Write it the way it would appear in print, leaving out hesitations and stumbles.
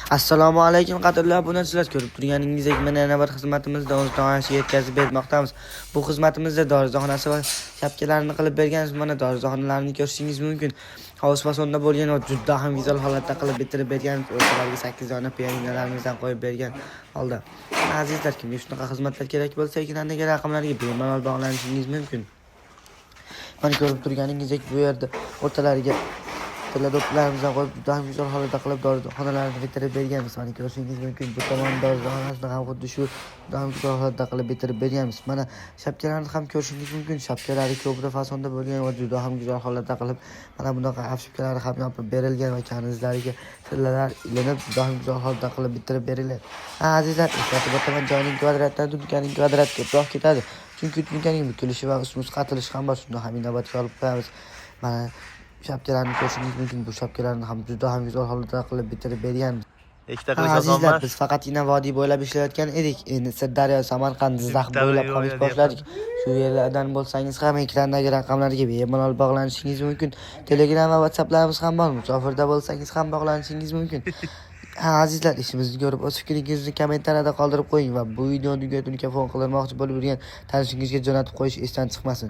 Assalomu alaykum qadrli obunachilar, ko'rib turganingizdek mana yana bir xizmatimizni o'z nihoyasiga yetkazib bermoqdamiz. Bu xizmatimizda dorizaxonasi va shapkalarni qilib berganmiz. Mana dorizaxonalarni ko'rishingiz mumkin. Hovuz fasonda bo'lgan va juda ham go'zal holatda qilib bitirib berganmiz. O'rtalarga 8 dona pianinolarimizni qo'yib bergan holda. Azizlar, kimga shunaqa xizmatlar kerak bo'lsa, ekrandagi raqamlarga bemalol bog'lanishingiz mumkin. Mana ko'rib turganingizdek bu yerda o'rtalariga do'plarimizni qo'yib juda ham go'zal holatda qilib dorizaxonalarni bitirib berganmiz. Mana ko'rishingiz mumkin. Bu tomon dorizaxonasini ham xuddi shu juda ham go'zal holatda qilib bitirib berganmiz. Mana shapkalarni ham ko'rishingiz mumkin. Shapkalari ko'pda fasonda bo'lgan va juda ham go'zal holatda qilib mana bunaqa shapkalar ham yopib berilgan va kanizlariga tillalar ilinib juda ham go'zal holatda qilib bitirib beriladi. Azizlar, eslatib o'taman, joyning kvadratdan dunkaning kvadrat ko'proq ketadi. Chunki dunkaning bukilishi va muzqatilishi ham bor. Shuni ham inobatga olib qo'yamiz. Mana shapkalarni ko'rishingiz mumkin. Bu shapkalarni ham juda ham go'zal holatda qilib bitirib berganmiz. Ikkita qilish Azizlar, osonmas. biz faqatgina vodiy bo'ylab ishlayotgan edik. Endi Sirdaryo, Samarqand, Jizzax bo'ylab ham ish boshladik. Shu yerlardan bo'lsangiz ham ekrandagi raqamlarga bemalol bog'lanishingiz mumkin. Telegram va WhatsApplarimiz ham bor. Musofirda bo'lsangiz ham bog'lanishingiz mumkin. Azizlar, ishimizni ko'rib o'z fikringizni kommentariyada qoldirib qo'ying va bu videoni tugatuniga telefon qilmoqchi bo'lib yurgan tanishingizga jo'natib qo'yish esdan chiqmasin.